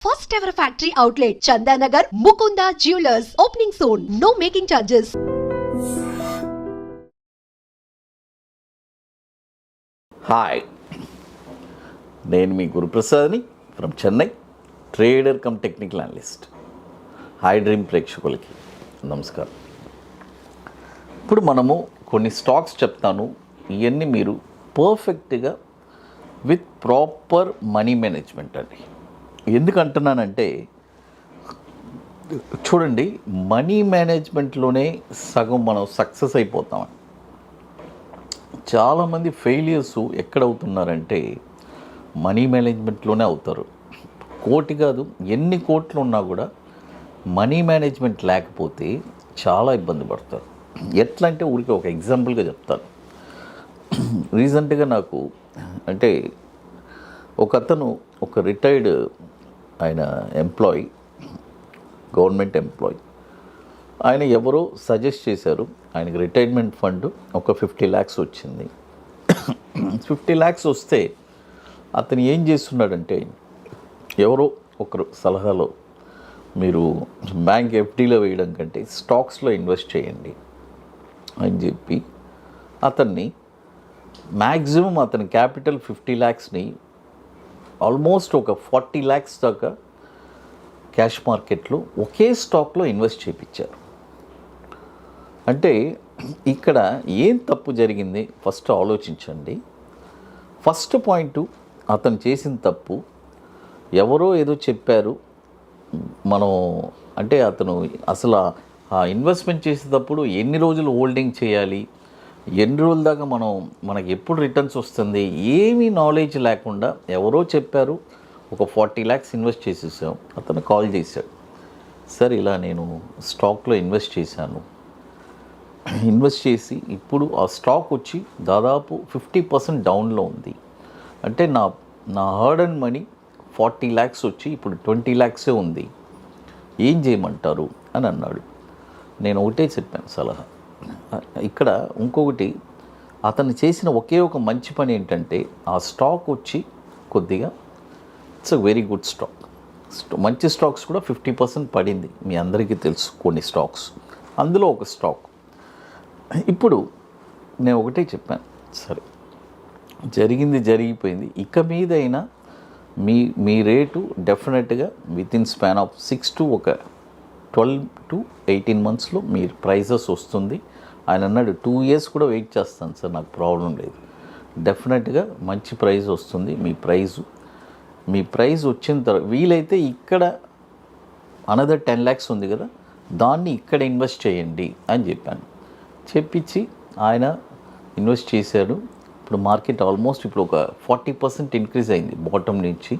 first ever factory outlet, Chandanagar, Mukunda Jewelers, opening soon. No making charges. Hi, నేను మీ గురుప్రసాద్ని from Chennai, trader cum technical analyst. Hi dream ప్రేక్షకులకి నమస్కారం. ఇప్పుడు మనము కొన్ని స్టాక్స్ చెప్తాను, ఇవన్నీ మీరు పర్ఫెక్ట్గా విత్ ప్రాపర్ మనీ మేనేజ్మెంట్ అండి. ఎందుకంటున్నానంటే చూడండి, మనీ మేనేజ్మెంట్లోనే సగం మనం సక్సెస్ అయిపోతామని. చాలామంది ఫెయిలియర్స్ ఎక్కడ అవుతున్నారంటే మనీ మేనేజ్మెంట్లోనే అవుతారు. కోటి కాదు, ఎన్ని కోట్లు ఉన్నా కూడా మనీ మేనేజ్మెంట్ లేకపోతే చాలా ఇబ్బంది పడతారు. ఎట్లా అంటే ఊరికి ఒక ఎగ్జాంపుల్గా చెప్తాను. రీసెంట్గా నాకు అంటే ఒక అతను, ఒక రిటైర్డ్ ఆయన ఎంప్లాయీ, గవర్నమెంట్ ఎంప్లాయీ, ఆయన ఎవరో సజెస్ట్ చేశారు. ఆయనకి రిటైర్మెంట్ ఫండ్ ఒక 50 lakhs వచ్చింది. 50 lakhs వస్తే అతను ఏం చేస్తున్నాడంటే, ఎవరో ఒకరు సలహాలో మీరు బ్యాంక్ ఎఫ్డీలో వేయడం కంటే స్టాక్స్లో ఇన్వెస్ట్ చేయండి అని చెప్పి అతన్ని మ్యాక్సిమం అతని క్యాపిటల్ 50 lakhsని ఆల్మోస్ట్ ఒక 40 lakhs దాకా క్యాష్ మార్కెట్లో ఒకే స్టాక్లో ఇన్వెస్ట్ చేయించారు. అంటే ఇక్కడ ఏం తప్పు జరిగింది ఫస్ట్ ఆలోచించండి. ఫస్ట్ పాయింట్, అతను చేసిన తప్పు, ఎవరో ఏదో చెప్పారు మనం అంటే అతను అసలు ఆ ఇన్వెస్ట్మెంట్ చేసేటప్పుడు ఎన్ని రోజులు హోల్డింగ్ చేయాలి, ఎన్ని రోజుల దాకా మనకి ఎప్పుడు రిటర్న్స్ వస్తుంది, ఏమీ నాలెడ్జ్ లేకుండా ఎవరో చెప్పారు, ఒక 40 lakhs ఇన్వెస్ట్ చేసేసాం. అతను కాల్ చేశాడు, సార్ ఇలా నేను స్టాక్లో ఇన్వెస్ట్ చేశాను, ఇన్వెస్ట్ చేసి ఇప్పుడు ఆ స్టాక్ వచ్చి దాదాపు 50% డౌన్లో ఉంది, అంటే నా హర్డ్ అండ్ మనీ 40 lakhs వచ్చి ఇప్పుడు 20 lakhs ఉంది, ఏం చేయమంటారు అని అన్నాడు. నేను ఒకటే చెప్పాను సలహా. ఇక్కడ ఇంకొకటి, అతను చేసిన ఒకే ఒక మంచి పని ఏంటంటే, ఆ స్టాక్ వచ్చి కొద్దిగా it's a very good stock. మంచి స్టాక్స్ కూడా 50% పడింది, మీ అందరికీ తెలుసు కొన్ని స్టాక్స్, అందులో ఒక స్టాక్. ఇప్పుడు నేను ఒకటే చెప్పాను, సరే జరిగింది జరిగిపోయింది, ఇక మీదైనా మీ రేటు డెఫినెట్గా within span of 6 to 12 to 18 monthsలో మీ ప్రైజెస్ వస్తుంది. ఆయన అన్నాడు 2 years కూడా వెయిట్ చేస్తాను సార్, నాకు ప్రాబ్లం లేదు, డెఫినెట్గా మంచి ప్రైజ్ వస్తుంది. మీ ప్రైజ్ వచ్చిన తర్వాత వీలైతే ఇక్కడ అనదర్ 10 lakhs ఉంది కదా, దాన్ని ఇక్కడ ఇన్వెస్ట్ చేయండి అని చెప్పాను. చెప్పించి ఆయన ఇన్వెస్ట్ చేశాడు. ఇప్పుడు మార్కెట్ ఆల్మోస్ట్ ఇప్పుడు ఒక 40% ఇంక్రీజ్ అయింది బాటమ్ నుంచి.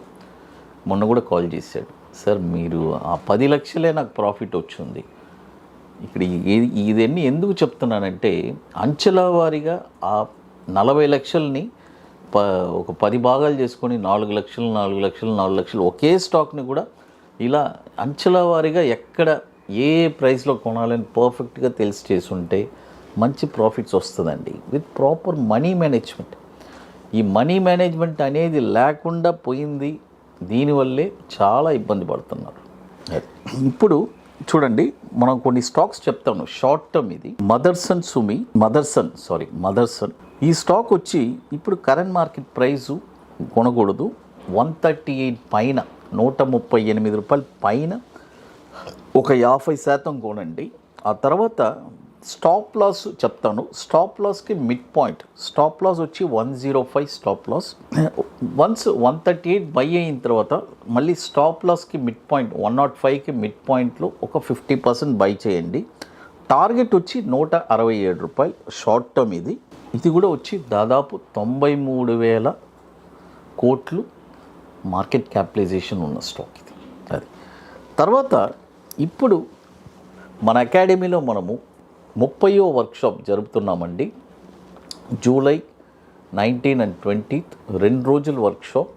మొన్న కూడా కాల్ చేశాడు, సార్ మీరు ఆ 10 lakhs నాకు ప్రాఫిట్ వచ్చింది. ఇక్కడ ఇదన్నీ ఎందుకు చెప్తున్నానంటే, అంచెల వారీగా ఆ 40 lakhsని ఒక 10 భాగాలు చేసుకొని 4 lakhs 4 lakhs 4 lakhs ఒకే స్టాక్ని కూడా ఇలా అంచెల వారీగా ఎక్కడ ఏ ప్రైస్లో కొనాలని పర్ఫెక్ట్గా తెలిసి చేసుంటే మంచి ప్రాఫిట్స్ వస్తుందండి విత్ ప్రాపర్ మనీ మేనేజ్మెంట్. ఈ మనీ మేనేజ్మెంట్ అనేది లేకుండా పోయింది, దీనివల్లే చాలా ఇబ్బంది పడుతున్నారు. ఇప్పుడు చూడండి, మనం కొన్ని స్టాక్స్ చెప్తాను షార్ట్ టర్మ్. ఇది మదర్సన్ ఈ స్టాక్ వచ్చి ఇప్పుడు కరెంట్ మార్కెట్ ప్రైజు కొనకూడదు, 138 పైన, 138 రూపాయల పైన ఒక 50% కొనండి. ఆ తర్వాత స్టాప్ లాస్ చెప్తాను. స్టాప్ లాస్కి మిడ్ పాయింట్, స్టాప్ లాస్ వచ్చి 105 స్టాప్ లాస్. వన్స్ 138 బై అయిన తర్వాత మళ్ళీ స్టాప్ లాస్కి మిడ్ పాయింట్ 105కి మిడ్ పాయింట్లో ఒక 50% బై చేయండి. టార్గెట్ వచ్చి 167 రూపాయలు షార్ట్ టర్మ్. ఇది కూడా వచ్చి దాదాపు 93,000 కోట్లు మార్కెట్ క్యాపిటలైజేషన్ ఉన్న స్టాక్ ఇది. అది తర్వాత ఇప్పుడు మన అకాడమీలో మనము 30వ వర్క్షాప్ జరుపుతున్నామండి. జూలై 19 and 20 2 రోజుల వర్క్షాప్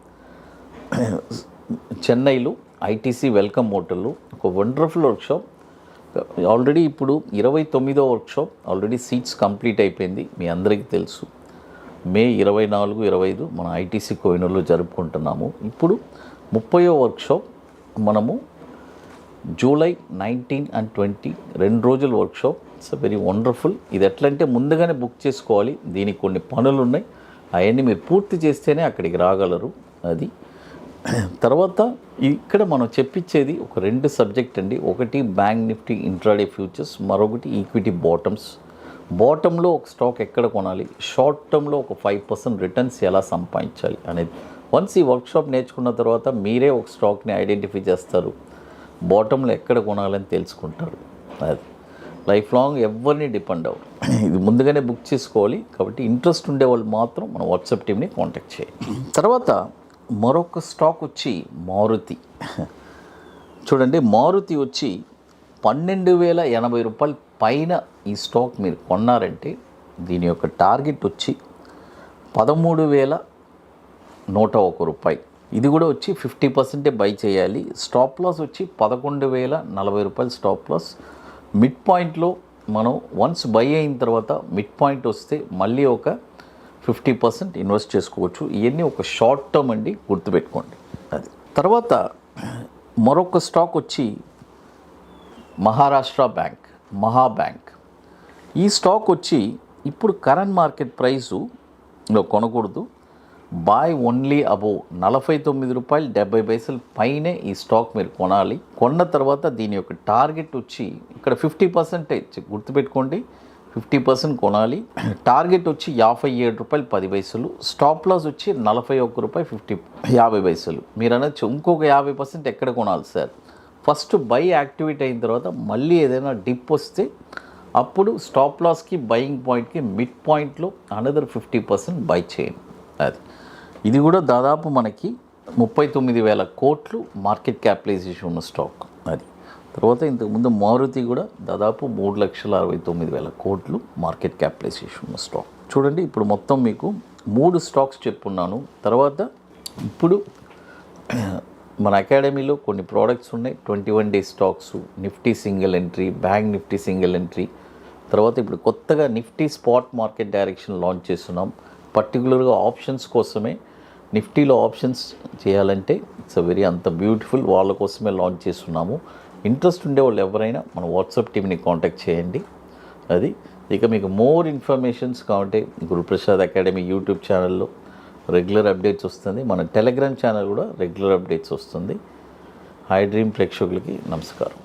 చెన్నైలో ఐటీసీ వెల్కమ్ హోటల్లో, ఒక వండర్ఫుల్ వర్క్షాప్. ఆల్రెడీ ఇప్పుడు 29వ వర్క్షాప్ ఆల్రెడీ సీట్స్ కంప్లీట్ అయిపోయింది, మీ అందరికీ తెలుసు. మే 24, 25 మన ఐటీసీ కోహినూర్లో జరుపుకుంటున్నాము. ఇప్పుడు 30వ వర్క్షాప్ మనము జూలై 19 and 20 2 రోజుల వర్క్షాప్. It's very wonderful. ఇది ఎట్లా అంటే ముందుగానే బుక్ చేసుకోవాలి. దీనికి కొన్ని పనులు ఉన్నాయి, అవన్నీ మీరు పూర్తి చేస్తేనే అక్కడికి రాగలరు. అది తర్వాత ఇక్కడ మనం చెప్పించేది ఒక 2 సబ్జెక్ట్ అండి. ఒకటి బ్యాంక్ నిఫ్టీ ఇంట్రాడే ఫ్యూచర్స్, మరొకటి ఈక్విటీ బాటమ్స్. బాటంలో ఒక స్టాక్ ఎక్కడ కొనాలి, షార్ట్ టర్మ్లో ఒక 5% రిటర్న్స్ ఎలా సంపాదించాలి అనేది. వన్స్ ఈ వర్క్షాప్ నేర్చుకున్న తర్వాత మీరే ఒక స్టాక్ని ఐడెంటిఫై చేస్తారు, బాటంలో ఎక్కడ కొనాలని తెలుసుకుంటారు. అది లైఫ్ లాంగ్ ఎవరిని డిపెండ్ అవ్వరు. ఇది ముందుగానే బుక్ చేసుకోవాలి. కాబట్టి ఇంట్రెస్ట్ ఉండేవాళ్ళు మాత్రం మన వాట్సాప్ టీమ్ని కాంటాక్ట్ చేయాలి. తర్వాత మరొక స్టాక్ వచ్చి మారుతి. చూడండి, మారుతి వచ్చి 12,080 రూపాయల పైన ఈ స్టాక్ మీరు కొన్నారంటే దీని యొక్క టార్గెట్ వచ్చి 13,101 రూపాయలు. ఇది కూడా వచ్చి 50% బై చేయాలి. స్టాప్ లాస్ వచ్చి 11,040 రూపాయలు స్టాప్ లాస్. మిడ్ పాయింట్లో మనం వన్స్ బై అయిన తర్వాత మిడ్ పాయింట్ వస్తే మళ్ళీ ఒక 50% ఇన్వెస్ట్ చేసుకోవచ్చు. ఇవన్నీ ఒక షార్ట్ టర్మ్ అండి, గుర్తుపెట్టుకోండి. అది తర్వాత మరొక స్టాక్ వచ్చి మహారాష్ట్ర బ్యాంక్, మహా బ్యాంక్. ఈ స్టాక్ వచ్చి ఇప్పుడు కరెంట్ మార్కెట్ ప్రైస్లో కొనకూడదు, బాయ్ ఓన్లీ అబోవ్ 49 రూపాయలు 70 పైసలు పైనే ఈ స్టాక్ మీరు కొనాలి. కొన్న తర్వాత దీని యొక్క టార్గెట్ వచ్చి ఇక్కడ 50% గుర్తుపెట్టుకోండి, 50% కొనాలి. టార్గెట్ వచ్చి 57 రూపాయలు 10 పైసలు. స్టాప్ లాస్ వచ్చి 41 రూపాయలు 50 పైసలు. మీరు అనొచ్చు ఇంకొక 50% ఎక్కడ కొనాలి సార్? ఫస్ట్ బై యాక్టివేట్ అయిన తర్వాత మళ్ళీ ఏదైనా డిప్ వస్తే అప్పుడు స్టాప్ లాస్కి బయింగ్ పాయింట్కి మిడ్ పాయింట్లో అనదర్ 50% బై చేయండి. అది ఇది కూడా దాదాపు మనకి 39,000 కోట్లు మార్కెట్ క్యాపిటలైజేషన్ ఉన్న స్టాక్. అది తర్వాత ఇంతకుముందు మారుతి కూడా దాదాపు 3,69,000 కోట్లు మార్కెట్ క్యాపిటలైజేషన్ ఉన్న స్టాక్. చూడండి, ఇప్పుడు మొత్తం మీకు 3 స్టాక్స్ చెప్పున్నాను. తర్వాత ఇప్పుడు మన అకాడమీలో కొన్ని ప్రోడక్ట్స్ ఉన్నాయి. 21 day stocks, Nifty single entry, bank Nifty single entry. తర్వాత ఇప్పుడు కొత్తగా Nifty spot market direction launch చేస్తున్నాం. పర్టికులర్గా ఆప్షన్స్ కోసమే. నిఫ్టీలో ఆప్షన్స్ చేయాలంటే ఇట్స్ వెరీ అంత బ్యూటిఫుల్, వాళ్ళ కోసమే లాంచ్ చేస్తున్నాము. ఇంట్రెస్ట్ ఉండే వాళ్ళు ఎవరైనా మన వాట్సాప్ టీమ్ని కాంటాక్ట్ చేయండి. అది ఇక మీకు మోర్ ఇన్ఫర్మేషన్స్ కావాలంటే గురుప్రసాద్ అకాడమీ యూట్యూబ్ ఛానల్లో రెగ్యులర్ అప్డేట్స్ వస్తుంది. మన టెలిగ్రామ్ ఛానల్ కూడా రెగ్యులర్ అప్డేట్స్ వస్తుంది. హై డ్రీమ్ ప్రేక్షకులకి నమస్కారం.